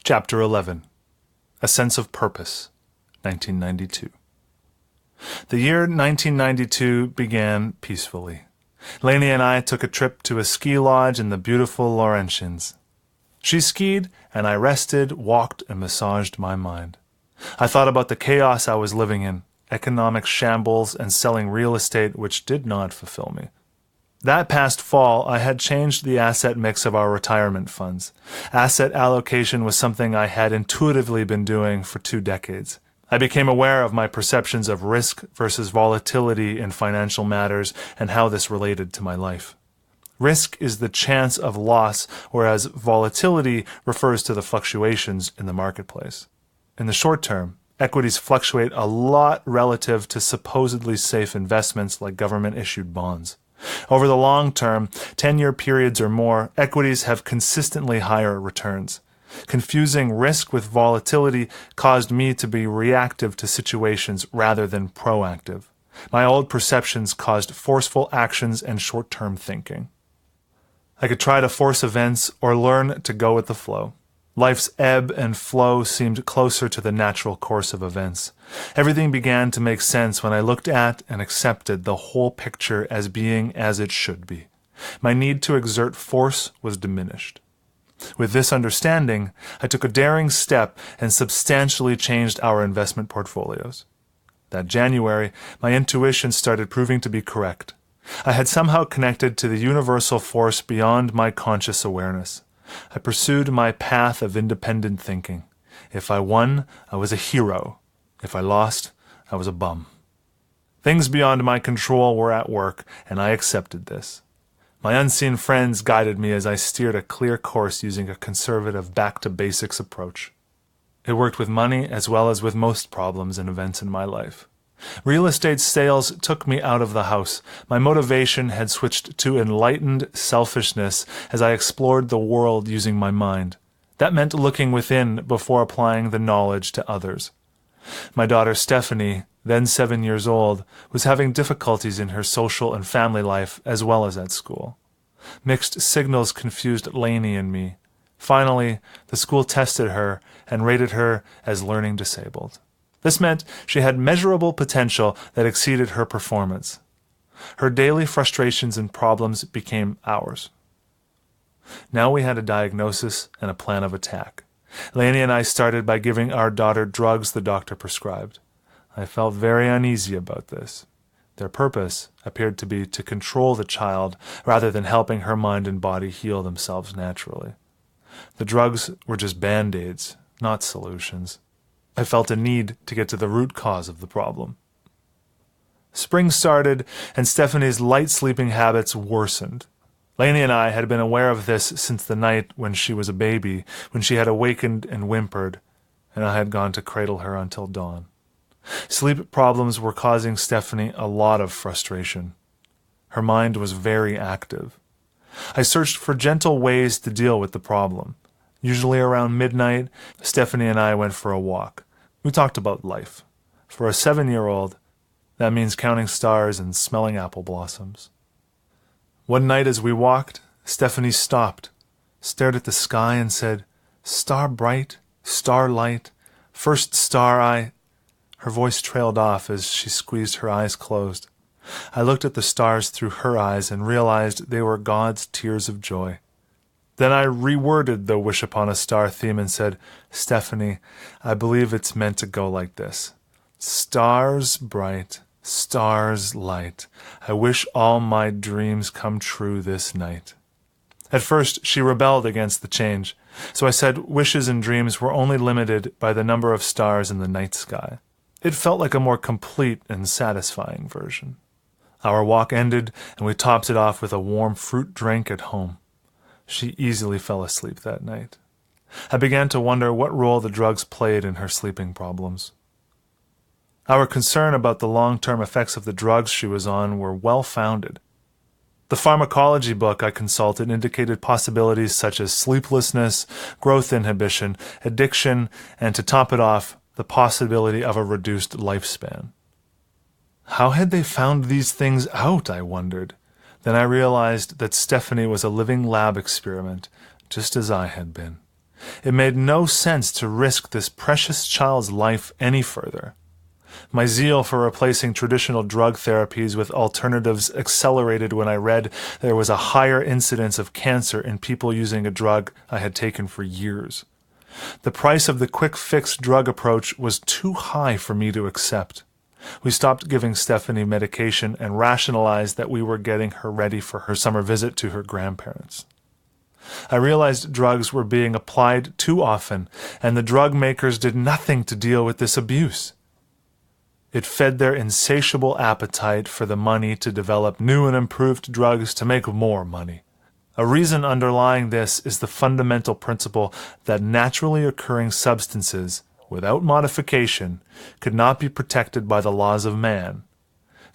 Chapter 11. A Sense of Purpose, 1992. The year 1992 began peacefully. Lainey and I took a trip to a ski lodge in the beautiful Laurentians. She skied, and I rested, walked, and massaged my mind. I thought about the chaos I was living in, economic shambles, and selling real estate which did not fulfill me. That past fall, I had changed the asset mix of our retirement funds. Asset allocation was something I had intuitively been doing for 2 decades. I became aware of my perceptions of risk versus volatility in financial matters and how this related to my life. Risk is the chance of loss, whereas volatility refers to the fluctuations in the marketplace. In the short term, equities fluctuate a lot relative to supposedly safe investments like government-issued bonds. Over the long term, 10-year periods or more, equities have consistently higher returns. Confusing risk with volatility caused me to be reactive to situations rather than proactive. My old perceptions caused forceful actions and short-term thinking. I could try to force events or learn to go with the flow. Life's ebb and flow seemed closer to the natural course of events. Everything began to make sense when I looked at and accepted the whole picture as being as it should be. My need to exert force was diminished. With this understanding, I took a daring step and substantially changed our investment portfolios. That January, my intuition started proving to be correct. I had somehow connected to the universal force beyond my conscious awareness. I pursued my path of independent thinking. If I won, I was a hero. If I lost, I was a bum. Things beyond my control were at work, and I accepted this. My unseen friends guided me as I steered a clear course using a conservative back-to-basics approach. It worked with money as well as with most problems and events in my life. Real estate sales took me out of the house. My motivation had switched to enlightened selfishness as I explored the world using my mind. That meant looking within before applying the knowledge to others. My daughter Stephanie, then 7 years old, was having difficulties in her social and family life as well as at school. Mixed signals confused Lainey and me. Finally, the school tested her and rated her as learning disabled. This meant she had measurable potential that exceeded her performance. Her daily frustrations and problems became ours. Now we had a diagnosis and a plan of attack. Lainey and I started by giving our daughter drugs the doctor prescribed. I felt very uneasy about this. Their purpose appeared to be to control the child rather than helping her mind and body heal themselves naturally. The drugs were just band-aids, not solutions. I felt a need to get to the root cause of the problem. Spring started, and Stephanie's light sleeping habits worsened. Lainey and I had been aware of this since the night when she was a baby, when she had awakened and whimpered, and I had gone to cradle her until dawn. Sleep problems were causing Stephanie a lot of frustration. Her mind was very active. I searched for gentle ways to deal with the problem. Usually around midnight, Stephanie and I went for a walk. We talked about life. For a 7-year-old, that means counting stars and smelling apple blossoms. One night as we walked, Stephanie stopped, stared at the sky and said, "Star bright, star light, first star I—" Her voice trailed off as she squeezed her eyes closed. I looked at the stars through her eyes and realized they were God's tears of joy. Then I reworded the Wish Upon a Star theme and said, "Stephanie, I believe it's meant to go like this. Stars bright, stars light. I wish all my dreams come true this night." At first, she rebelled against the change, so I said wishes and dreams were only limited by the number of stars in the night sky. It felt like a more complete and satisfying version. Our walk ended, and we topped it off with a warm fruit drink at home. She easily fell asleep that night. I began to wonder what role the drugs played in her sleeping problems. Our concern about the long-term effects of the drugs she was on were well-founded. The pharmacology book I consulted indicated possibilities such as sleeplessness, growth inhibition, addiction, and to top it off, the possibility of a reduced lifespan. How had they found these things out, I wondered. Then I realized that Stephanie was a living lab experiment, just as I had been. It made no sense to risk this precious child's life any further. My zeal for replacing traditional drug therapies with alternatives accelerated when I read there was a higher incidence of cancer in people using a drug I had taken for years. The price of the quick-fix drug approach was too high for me to accept. We stopped giving Stephanie medication and rationalized that we were getting her ready for her summer visit to her grandparents. I realized drugs were being applied too often, and the drug makers did nothing to deal with this abuse. It fed their insatiable appetite for the money to develop new and improved drugs to make more money. A reason underlying this is the fundamental principle that naturally occurring substances, without modification, could not be protected by the laws of man.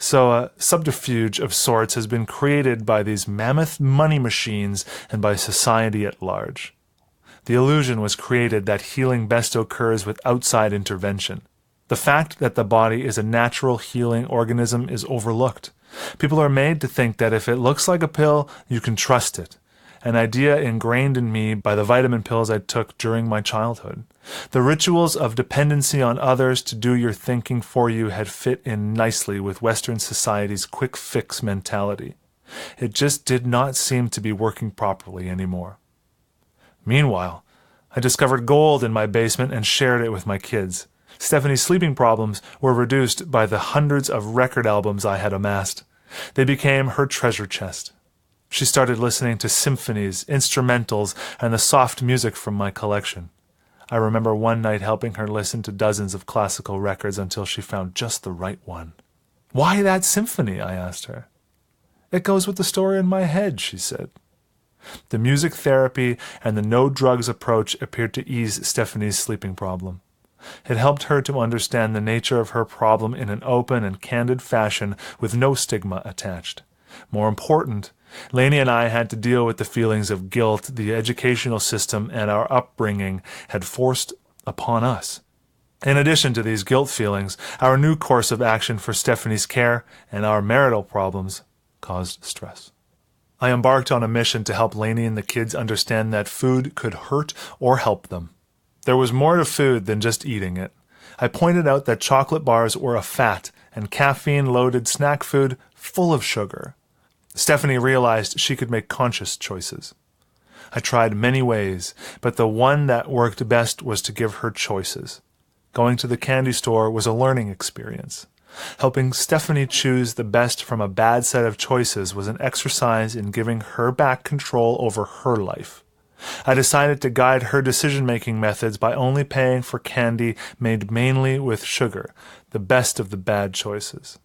So a subterfuge of sorts has been created by these mammoth money machines and by society at large. The illusion was created that healing best occurs with outside intervention. The fact that the body is a natural healing organism is overlooked. People are made to think that if it looks like a pill, you can trust it, an idea ingrained in me by the vitamin pills I took during my childhood. The rituals of dependency on others to do your thinking for you had fit in nicely with Western society's quick-fix mentality. It just did not seem to be working properly anymore. Meanwhile, I discovered gold in my basement and shared it with my kids. Stephanie's sleeping problems were reduced by the hundreds of record albums I had amassed. They became her treasure chest. She started listening to symphonies, instrumentals, and the soft music from my collection. I remember one night helping her listen to dozens of classical records until she found just the right one. "Why that symphony?" I asked her. "It goes with the story in my head," she said. The music therapy and the no-drugs approach appeared to ease Stephanie's sleeping problem. It helped her to understand the nature of her problem in an open and candid fashion with no stigma attached. More important, Lainey and I had to deal with the feelings of guilt the educational system and our upbringing had forced upon us. In addition to these guilt feelings, our new course of action for Stephanie's care and our marital problems caused stress. I embarked on a mission to help Lainey and the kids understand that food could hurt or help them. There was more to food than just eating it. I pointed out that chocolate bars were a fat and caffeine-loaded snack food full of sugar. Stephanie realized she could make conscious choices. I tried many ways, but the one that worked best was to give her choices. Going to the candy store was a learning experience. Helping Stephanie choose the best from a bad set of choices was an exercise in giving her back control over her life. I decided to guide her decision-making methods by only paying for candy made mainly with sugar, the best of the bad choices.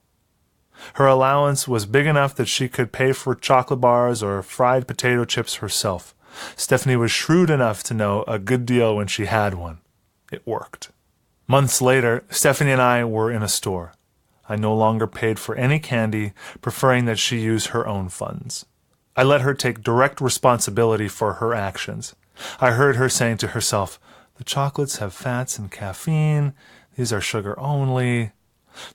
Her allowance was big enough that she could pay for chocolate bars or fried potato chips herself. Stephanie was shrewd enough to know a good deal when she had one. It worked. Months later, Stephanie and I were in a store. I no longer paid for any candy, preferring that she use her own funds. I let her take direct responsibility for her actions. I heard her saying to herself, "The chocolates have fats and caffeine. These are sugar only."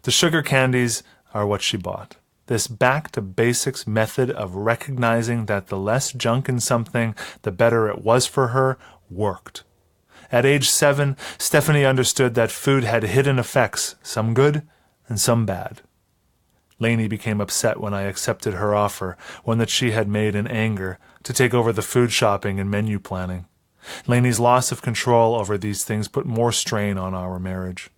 The sugar candies are what she bought. This back-to-basics method of recognizing that the less junk in something, the better it was for her, worked. At age 7, Stephanie understood that food had hidden effects, some good and some bad. Lainey became upset when I accepted her offer, one that she had made in anger, to take over the food shopping and menu planning. Lainey's loss of control over these things put more strain on our marriage.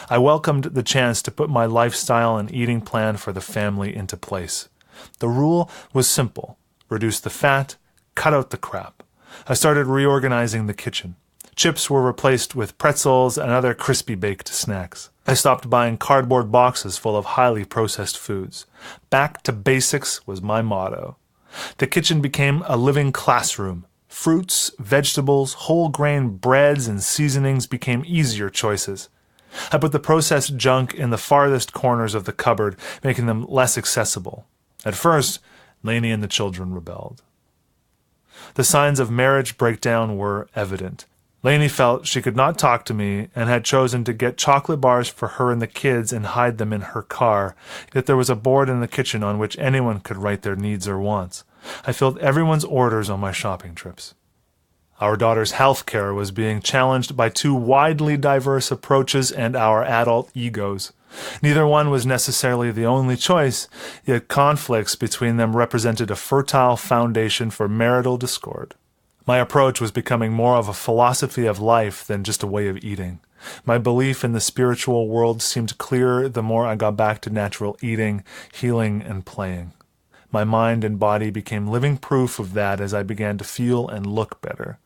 I welcomed the chance to put my lifestyle and eating plan for the family into place. The rule was simple: reduce the fat, cut out the crap. I started reorganizing the kitchen. Chips were replaced with pretzels and other crispy baked snacks. I stopped buying cardboard boxes full of highly processed foods. Back to basics was my motto. The kitchen became a living classroom. Fruits, vegetables, whole grain breads, and seasonings became easier choices. I put the processed junk in the farthest corners of the cupboard, making them less accessible. At first, Lainey and the children rebelled. The signs of marriage breakdown were evident. Lainey felt she could not talk to me and had chosen to get chocolate bars for her and the kids and hide them in her car, yet there was a board in the kitchen on which anyone could write their needs or wants. I filled everyone's orders on my shopping trips. Our daughter's health care was being challenged by two widely diverse approaches and our adult egos. Neither one was necessarily the only choice, yet conflicts between them represented a fertile foundation for marital discord. My approach was becoming more of a philosophy of life than just a way of eating. My belief in the spiritual world seemed clearer the more I got back to natural eating, healing, and playing. My mind and body became living proof of that as I began to feel and look better.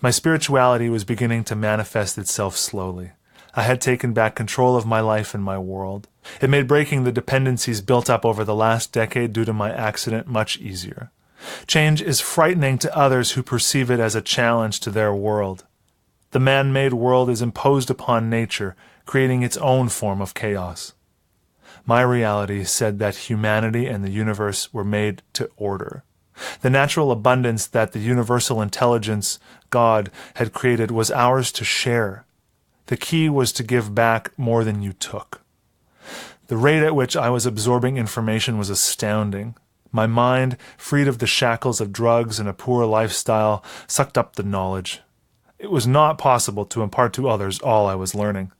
My spirituality was beginning to manifest itself slowly. I had taken back control of my life and my world. It made breaking the dependencies built up over the last decade due to my accident much easier. Change is frightening to others who perceive it as a challenge to their world. The man-made world is imposed upon nature, creating its own form of chaos. My reality said that humanity and the universe were made to order. The natural abundance that the universal intelligence, God, had created was ours to share. The key was to give back more than you took. The rate at which I was absorbing information was astounding. My mind, freed of the shackles of drugs and a poor lifestyle, sucked up the knowledge. It was not possible to impart to others all I was learning.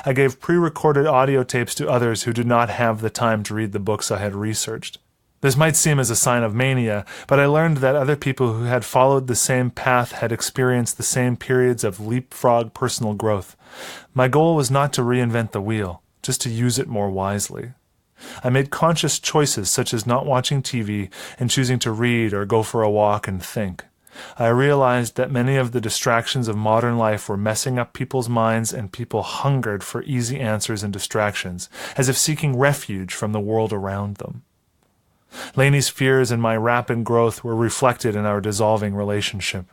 I gave pre-recorded audio tapes to others who did not have the time to read the books I had researched. This might seem as a sign of mania, but I learned that other people who had followed the same path had experienced the same periods of leapfrog personal growth. My goal was not to reinvent the wheel, just to use it more wisely. I made conscious choices such as not watching TV and choosing to read or go for a walk and think. I realized that many of the distractions of modern life were messing up people's minds, and people hungered for easy answers and distractions, as if seeking refuge from the world around them. Lainey's fears and my rapid growth were reflected in our dissolving relationship.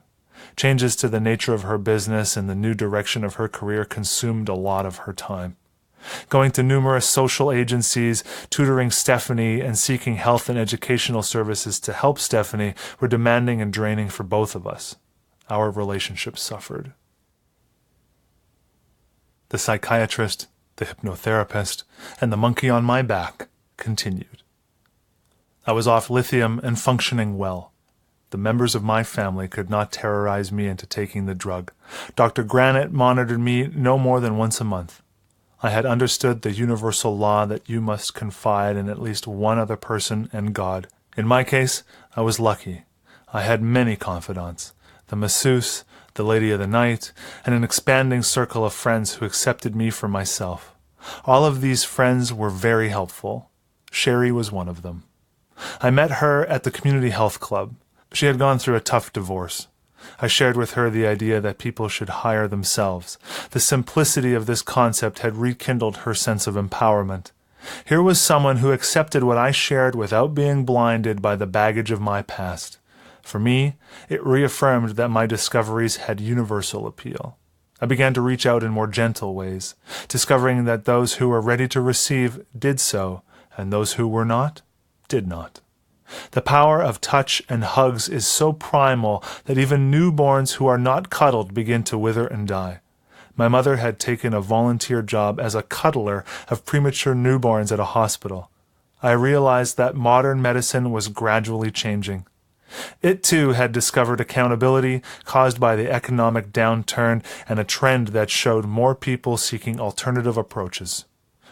Changes to the nature of her business and the new direction of her career consumed a lot of her time. Going to numerous social agencies, tutoring Stephanie, and seeking health and educational services to help Stephanie were demanding and draining for both of us. Our relationship suffered. The psychiatrist, the hypnotherapist, and the monkey on my back continued. I was off lithium and functioning well. The members of my family could not terrorize me into taking the drug. Dr. Granite monitored me no more than once a month. I had understood the universal law that you must confide in at least one other person and God. In my case, I was lucky. I had many confidants, the masseuse, the lady of the night, and an expanding circle of friends who accepted me for myself. All of these friends were very helpful. Sherry was one of them. I met her at the community health club. She had gone through a tough divorce. I shared with her the idea that people should hire themselves. The simplicity of this concept had rekindled her sense of empowerment. Here was someone who accepted what I shared without being blinded by the baggage of my past. For me, it reaffirmed that my discoveries had universal appeal. I began to reach out in more gentle ways, discovering that those who were ready to receive did so, and those who were not, did not. The power of touch and hugs is so primal that even newborns who are not cuddled begin to wither and die. My mother had taken a volunteer job as a cuddler of premature newborns at a hospital. I realized that modern medicine was gradually changing. It too had discovered accountability caused by the economic downturn and a trend that showed more people seeking alternative approaches.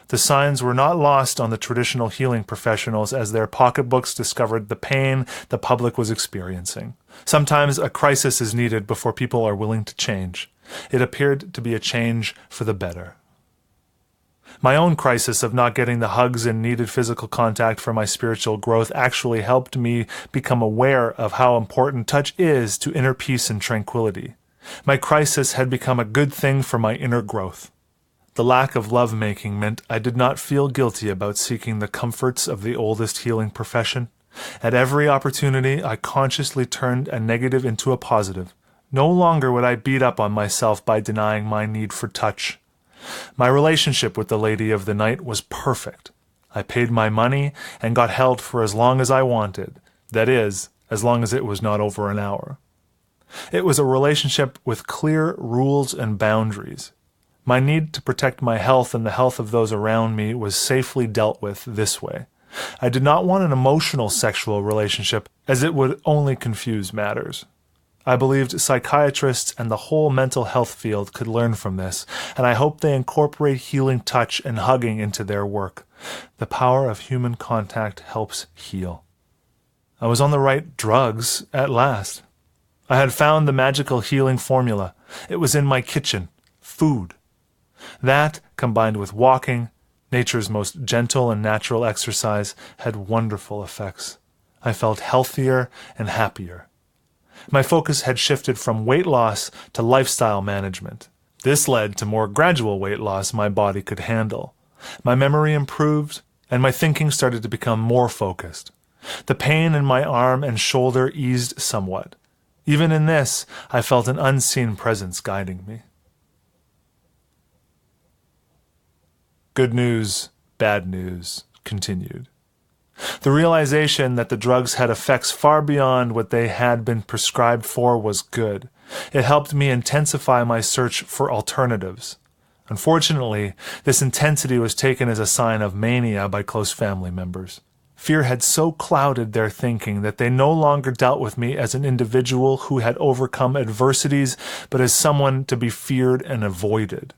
The signs were not lost on the traditional healing professionals as their pocketbooks discovered the pain the public was experiencing. Sometimes a crisis is needed before people are willing to change. It appeared to be a change for the better. My own crisis of not getting the hugs and needed physical contact for my spiritual growth actually helped me become aware of how important touch is to inner peace and tranquility. My crisis had become a good thing for my inner growth. The lack of lovemaking meant I did not feel guilty about seeking the comforts of the oldest healing profession. At every opportunity, I consciously turned a negative into a positive. No longer would I beat up on myself by denying my need for touch. My relationship with the lady of the night was perfect. I paid my money and got held for as long as I wanted. That is, as long as it was not over an hour. It was a relationship with clear rules and boundaries. My need to protect my health and the health of those around me was safely dealt with this way. I did not want an emotional sexual relationship, as it would only confuse matters. I believed psychiatrists and the whole mental health field could learn from this, and I hope they incorporate healing touch and hugging into their work. The power of human contact helps heal. I was on the right drugs at last. I had found the magical healing formula. It was in my kitchen. Food. That, combined with walking, nature's most gentle and natural exercise, had wonderful effects. I felt healthier and happier. My focus had shifted from weight loss to lifestyle management. This led to more gradual weight loss my body could handle. My memory improved, and my thinking started to become more focused. The pain in my arm and shoulder eased somewhat. Even in this, I felt an unseen presence guiding me. Good news, bad news continued. The realization that the drugs had effects far beyond what they had been prescribed for was good. It helped me intensify my search for alternatives. Unfortunately, this intensity was taken as a sign of mania by close family members. Fear had so clouded their thinking that they no longer dealt with me as an individual who had overcome adversities, but as someone to be feared and avoided.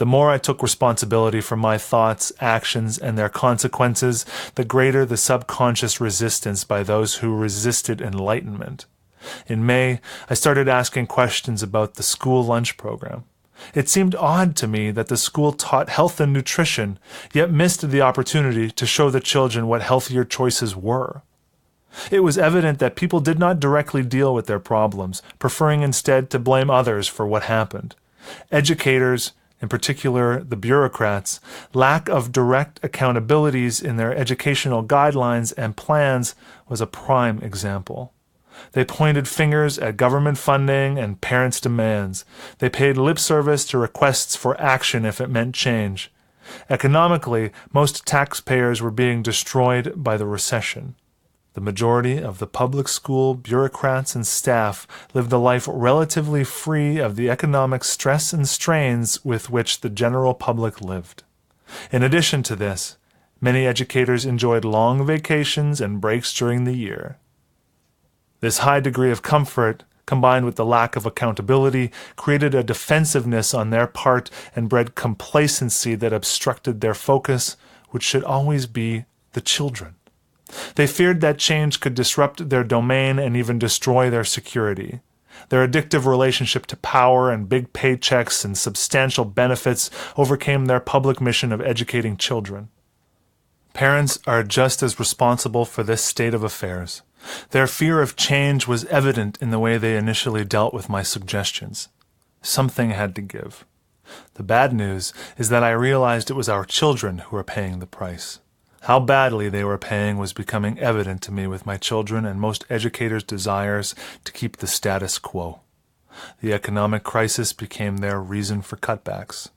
The more I took responsibility for my thoughts, actions, and their consequences, the greater the subconscious resistance by those who resisted enlightenment. In May, I started asking questions about the school lunch program. It seemed odd to me that the school taught health and nutrition, yet missed the opportunity to show the children what healthier choices were. It was evident that people did not directly deal with their problems, preferring instead to blame others for what happened. Educators, in particular the bureaucrats, lack of direct accountabilities in their educational guidelines and plans was a prime example. They pointed fingers at government funding and parents' demands. They paid lip service to requests for action if it meant change. Economically, most taxpayers were being destroyed by the recession. The majority of the public school bureaucrats and staff lived a life relatively free of the economic stress and strains with which the general public lived. In addition to this, many educators enjoyed long vacations and breaks during the year. This high degree of comfort, combined with the lack of accountability, created a defensiveness on their part and bred complacency that obstructed their focus, which should always be the children. They feared that change could disrupt their domain and even destroy their security. Their addictive relationship to power and big paychecks and substantial benefits overcame their public mission of educating children. Parents are just as responsible for this state of affairs. Their fear of change was evident in the way they initially dealt with my suggestions. Something had to give. The bad news is that I realized it was our children who were paying the price. How badly they were paying was becoming evident to me with my children and most educators' desires to keep the status quo. The economic crisis became their reason for cutbacks.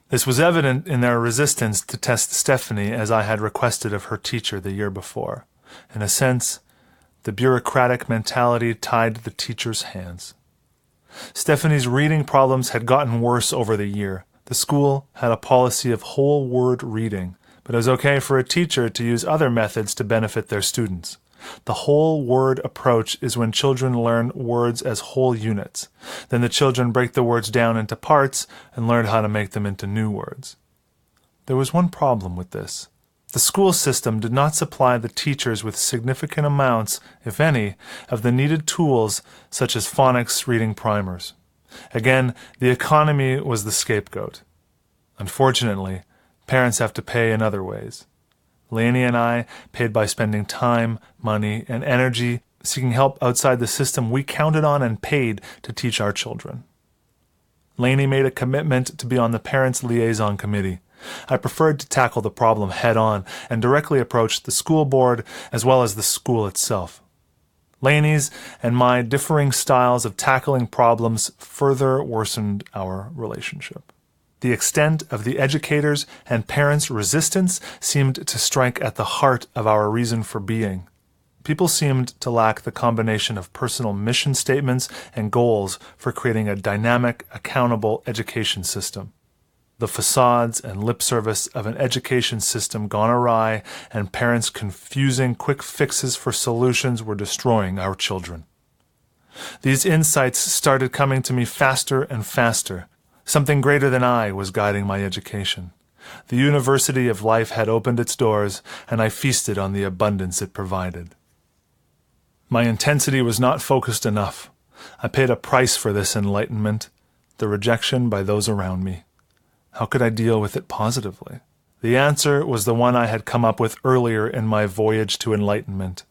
This was evident in their resistance to test Stephanie as I had requested of her teacher the year before. In a sense, the bureaucratic mentality tied the teacher's hands. Stephanie's reading problems had gotten worse over the year. The school had a policy of whole word reading, but it was okay for a teacher to use other methods to benefit their students. The whole word approach is when children learn words as whole units. Then the children break the words down into parts and learn how to make them into new words. There was one problem with this. The school system did not supply the teachers with significant amounts, if any, of the needed tools such as phonics reading primers. Again, the economy was the scapegoat. Unfortunately, parents have to pay in other ways. Lainey and I paid by spending time, money, and energy seeking help outside the system we counted on and paid to teach our children. Lainey made a commitment to be on the Parents' Liaison Committee. I preferred to tackle the problem head-on and directly approach the school board as well as the school itself. Lainey's and my differing styles of tackling problems further worsened our relationship. The extent of the educators' and parents' resistance seemed to strike at the heart of our reason for being. People seemed to lack the combination of personal mission statements and goals for creating a dynamic, accountable education system. The facades and lip service of an education system gone awry and parents confusing quick fixes for solutions were destroying our children. These insights started coming to me faster and faster. Something greater than I was guiding my education. The University of Life had opened its doors, and I feasted on the abundance it provided. My intensity was not focused enough. I paid a price for this enlightenment, the rejection by those around me. How could I deal with it positively? The answer was the one I had come up with earlier in my voyage to enlightenment.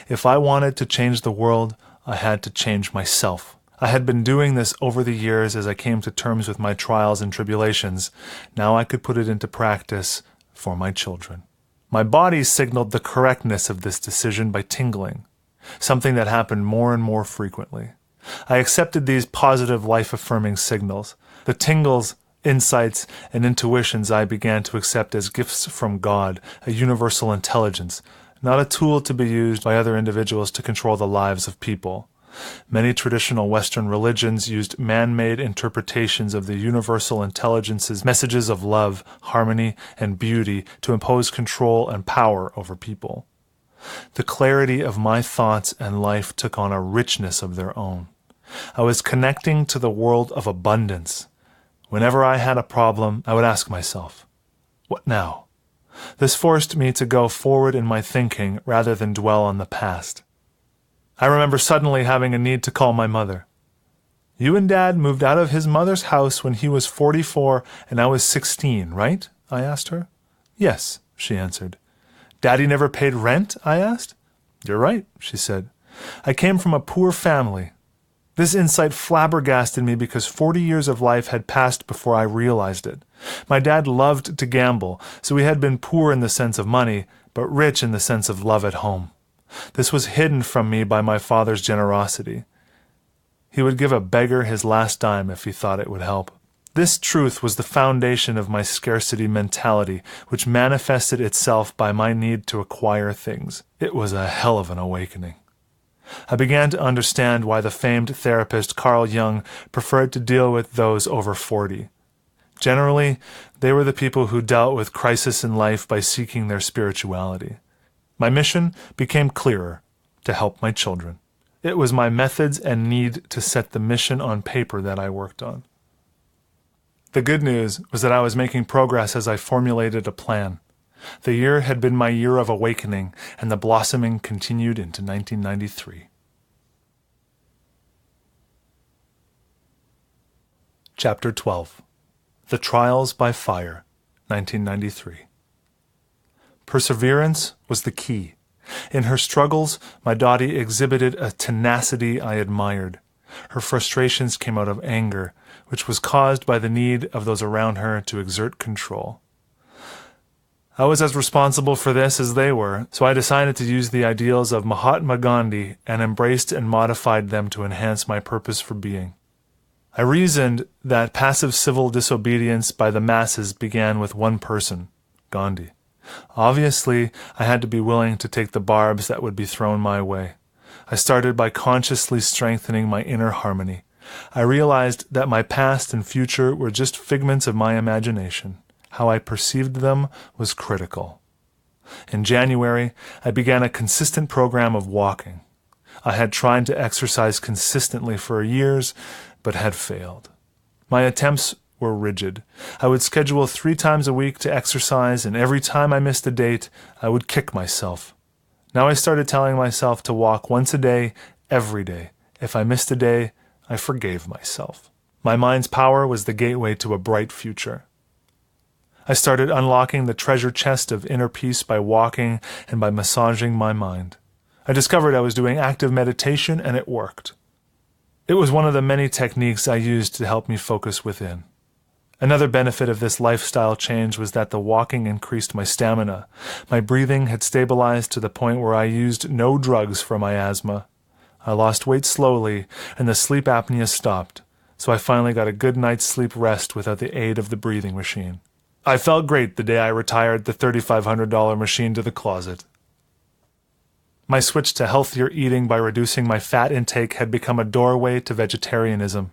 If I wanted to change the world, I had to change myself. I had been doing this over the years as I came to terms with my trials and tribulations. Now I could put it into practice for my children. My body signaled the correctness of this decision by tingling, something that happened more and more frequently. I accepted these positive, life-affirming signals. The tingles, insights, and intuitions I began to accept as gifts from God, a universal intelligence, not a tool to be used by other individuals to control the lives of people. Many traditional Western religions used man-made interpretations of the universal intelligence's messages of love, harmony, and beauty to impose control and power over people. The clarity of my thoughts and life took on a richness of their own. I was connecting to the world of abundance. Whenever I had a problem, I would ask myself, what now? This forced me to go forward in my thinking rather than dwell on the past. I remember suddenly having a need to call my mother. You and Dad moved out of his mother's house when he was 44 and I was 16, right? I asked her. Yes, she answered. Daddy never paid rent? I asked. You're right, she said. I came from a poor family. This insight flabbergasted me because 40 years of life had passed before I realized it. My dad loved to gamble, so we had been poor in the sense of money, but rich in the sense of love at home. This was hidden from me by my father's generosity. He would give a beggar his last dime if he thought it would help. This truth was the foundation of my scarcity mentality, which manifested itself by my need to acquire things. It was a hell of an awakening. I began to understand why the famed therapist Carl Jung preferred to deal with those over 40. Generally, they were the people who dealt with crisis in life by seeking their spirituality. My mission became clearer: to help my children. It was my methods and need to set the mission on paper that I worked on. The good news was that I was making progress as I formulated a plan. The year had been my year of awakening, and the blossoming continued into 1993. Chapter 12. The Trials by Fire, 1993. Perseverance was the key. In her struggles, my Dottie exhibited a tenacity I admired. Her frustrations came out of anger, which was caused by the need of those around her to exert control. I was as responsible for this as they were, so I decided to use the ideals of Mahatma Gandhi and embraced and modified them to enhance my purpose for being. I reasoned that passive civil disobedience by the masses began with one person, Gandhi. Obviously, I had to be willing to take the barbs that would be thrown my way. I started by consciously strengthening my inner harmony. I realized that my past and future were just figments of my imagination. How I perceived them was critical. In January, I began a consistent program of walking. I had tried to exercise consistently for years, but had failed. My attempts were rigid. I would schedule 3 times a week to exercise, and every time I missed a date, I would kick myself. Now I started telling myself to walk once a day, every day. If I missed a day, I forgave myself. My mind's power was the gateway to a bright future. I started unlocking the treasure chest of inner peace by walking and by massaging my mind. I discovered I was doing active meditation, and it worked. It was one of the many techniques I used to help me focus within. Another benefit of this lifestyle change was that the walking increased my stamina. My breathing had stabilized to the point where I used no drugs for my asthma. I lost weight slowly, and the sleep apnea stopped, so I finally got a good night's sleep rest without the aid of the breathing machine. I felt great the day I retired the $3,500 machine to the closet. My switch to healthier eating by reducing my fat intake had become a doorway to vegetarianism.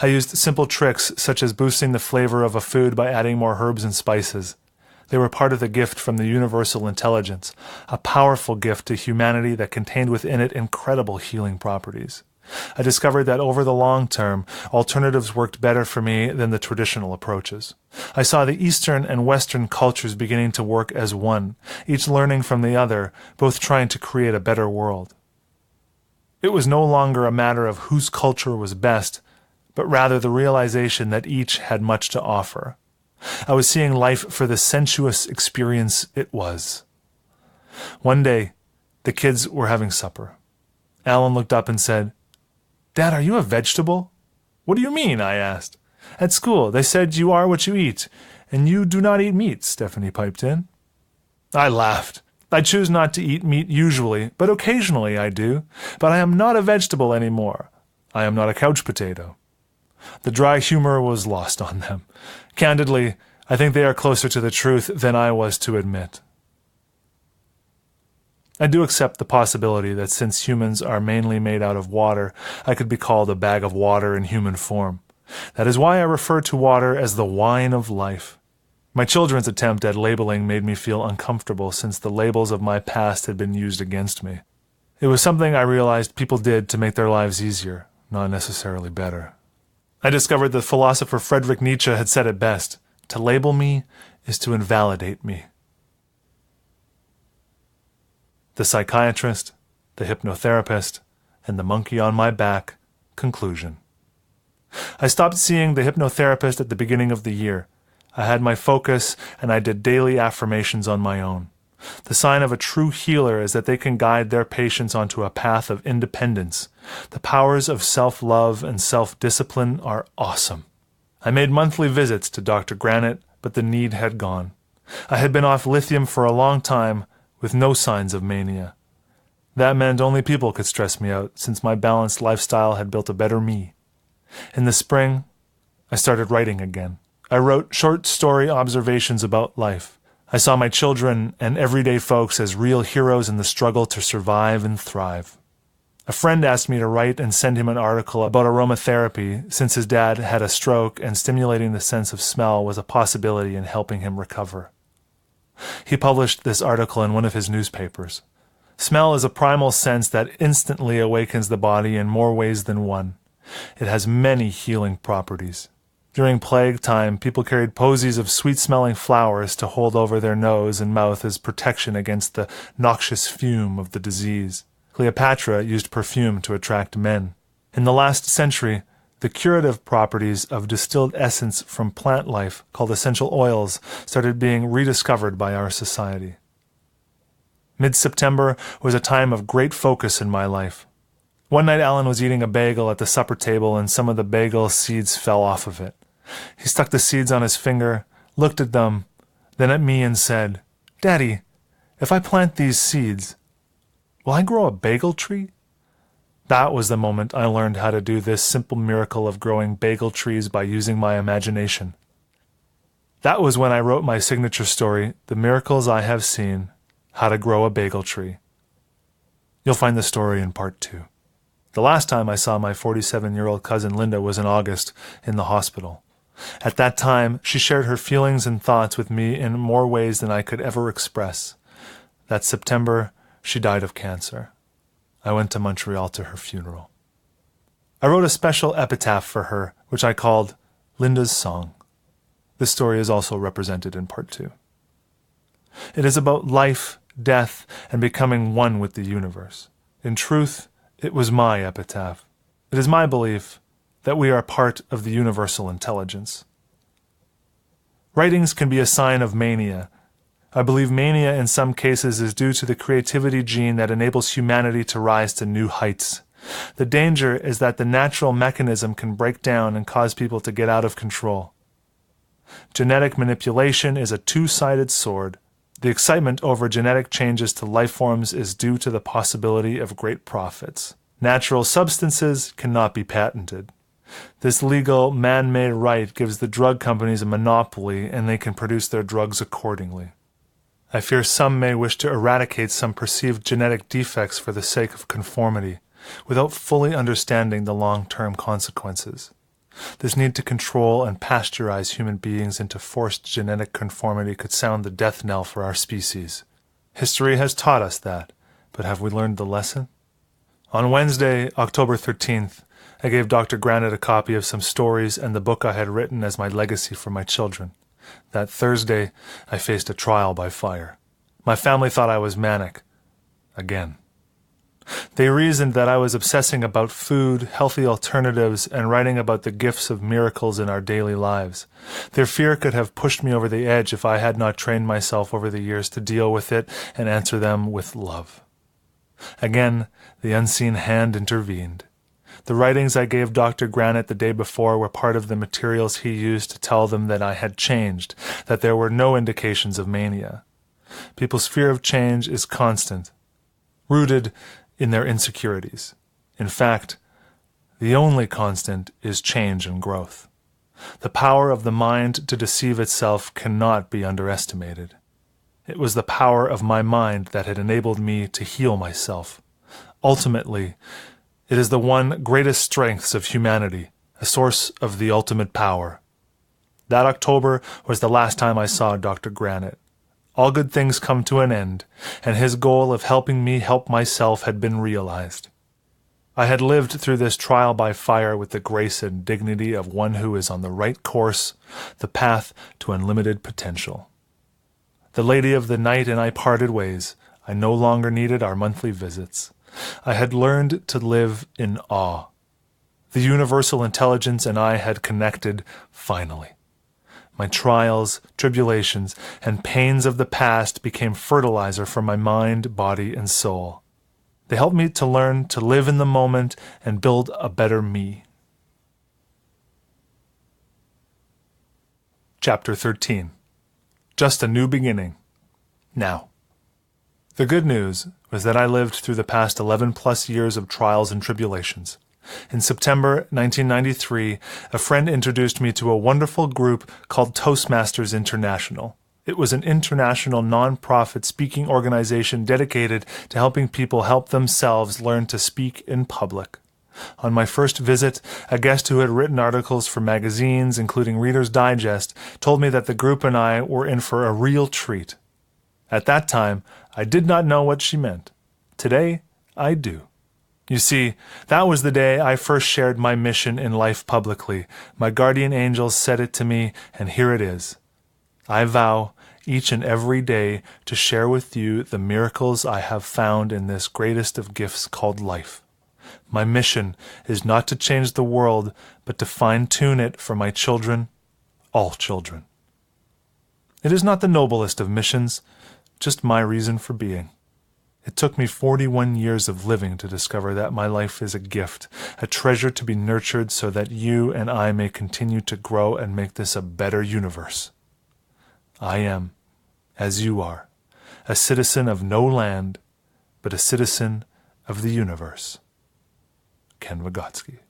I used simple tricks such as boosting the flavor of a food by adding more herbs and spices. They were part of the gift from the universal intelligence, a powerful gift to humanity that contained within it incredible healing properties. I discovered that over the long term, alternatives worked better for me than the traditional approaches. I saw the Eastern and Western cultures beginning to work as one, each learning from the other, both trying to create a better world. It was no longer a matter of whose culture was best, but rather the realization that each had much to offer. I was seeing life for the sensuous experience it was. One day, the kids were having supper. Alan looked up and said, "Dad, are you a vegetable?" "What do you mean?" I asked. "At school, they said you are what you eat, and you do not eat meat," Stephanie piped in. I laughed. "I choose not to eat meat usually, but occasionally I do. But I am not a vegetable anymore. I am not a couch potato." The dry humor was lost on them. Candidly, I think they are closer to the truth than I was to admit. I do accept the possibility that since humans are mainly made out of water, I could be called a bag of water in human form. That is why I refer to water as the wine of life. My children's attempt at labeling made me feel uncomfortable since the labels of my past had been used against me. It was something I realized people did to make their lives easier, not necessarily better. I discovered the philosopher Friedrich Nietzsche had said it best: "To label me is to invalidate me." The psychiatrist, the hypnotherapist, and the monkey on my back. Conclusion. I stopped seeing the hypnotherapist at the beginning of the year. I had my focus, and I did daily affirmations on my own. The sign of a true healer is that they can guide their patients onto a path of independence. The powers of self-love and self-discipline are awesome. I made monthly visits to Dr. Granite, but the need had gone. I had been off lithium for a long time, with no signs of mania. That meant only people could stress me out, since my balanced lifestyle had built a better me. In the spring, I started writing again. I wrote short story observations about life. I saw my children and everyday folks as real heroes in the struggle to survive and thrive. A friend asked me to write and send him an article about aromatherapy, since his dad had a stroke and stimulating the sense of smell was a possibility in helping him recover. He published this article in one of his newspapers. Smell is a primal sense that instantly awakens the body in more ways than one. It has many healing properties. During plague time, people carried posies of sweet-smelling flowers to hold over their nose and mouth as protection against the noxious fume of the disease. Cleopatra used perfume to attract men. In the last century, the curative properties of distilled essence from plant life, called essential oils, started being rediscovered by our society. Mid-September was a time of great focus in my life. One night Alan was eating a bagel at the supper table and some of the bagel seeds fell off of it. He stuck the seeds on his finger, looked at them, then at me and said, "Daddy, if I plant these seeds, will I grow a bagel tree?" That was the moment I learned how to do this simple miracle of growing bagel trees by using my imagination. That was when I wrote my signature story, The Miracles I Have Seen, How to Grow a Bagel Tree. You'll find the story in part 2. The last time I saw my 47-year-old cousin Linda was in August, in the hospital. At that time, she shared her feelings and thoughts with me in more ways than I could ever express. That September, she died of cancer. I went to Montreal to her funeral. I wrote a special epitaph for her, which I called Linda's Song. This story is also represented in part 2. It is about life, death, and becoming one with the universe. In truth, it was my epitaph. It is my belief that we are part of the universal intelligence. Writings can be a sign of mania. I believe mania in some cases is due to the creativity gene that enables humanity to rise to new heights. The danger is that the natural mechanism can break down and cause people to get out of control. Genetic manipulation is a two-sided sword. The excitement over genetic changes to life forms is due to the possibility of great profits. Natural substances cannot be patented. This legal, man-made right gives the drug companies a monopoly and they can produce their drugs accordingly. I fear some may wish to eradicate some perceived genetic defects for the sake of conformity, without fully understanding the long-term consequences. This need to control and pasteurize human beings into forced genetic conformity could sound the death knell for our species. History has taught us that, but have we learned the lesson? On Wednesday, October 13th, I gave Dr. Granite a copy of some stories and the book I had written as my legacy for my children. That Thursday, I faced a trial by fire. My family thought I was manic. Again. They reasoned that I was obsessing about food, healthy alternatives, and writing about the gifts of miracles in our daily lives. Their fear could have pushed me over the edge if I had not trained myself over the years to deal with it and answer them with love. Again, the unseen hand intervened. The writings I gave Dr. Granite the day before were part of the materials he used to tell them that I had changed, that there were no indications of mania. People's fear of change is constant, rooted in their insecurities. In fact, the only constant is change and growth. The power of the mind to deceive itself cannot be underestimated. It was the power of my mind that had enabled me to heal myself. Ultimately, it is the one greatest strengths of humanity, a source of the ultimate power. That October was the last time I saw Dr. Granite. All good things come to an end, and his goal of helping me help myself had been realized. I had lived through this trial by fire with the grace and dignity of one who is on the right course, the path to unlimited potential. The lady of the night and I parted ways. I no longer needed our monthly visits. I had learned to live in awe. The universal intelligence and I had connected finally. My trials, tribulations, and pains of the past became fertilizer for my mind, body, and soul. They helped me to learn to live in the moment and build a better me. Chapter 13. Just a new beginning. Now. The good news was that I lived through the past 11-plus years of trials and tribulations. In September 1993, a friend introduced me to a wonderful group called Toastmasters International. It was an international non-profit speaking organization dedicated to helping people help themselves learn to speak in public. On my first visit, a guest who had written articles for magazines, including Reader's Digest, told me that the group and I were in for a real treat. At that time, I did not know what she meant. Today, I do. You see, that was the day I first shared my mission in life publicly. My guardian angels said it to me, and here it is. I vow, each and every day, to share with you the miracles I have found in this greatest of gifts called life. My mission is not to change the world, but to fine-tune it for my children, all children. It is not the noblest of missions, just my reason for being. It took me 41 years of living to discover that my life is a gift, a treasure to be nurtured so that you and I may continue to grow and make this a better universe. I am, as you are, a citizen of no land, but a citizen of the universe. Ken Vegotsky.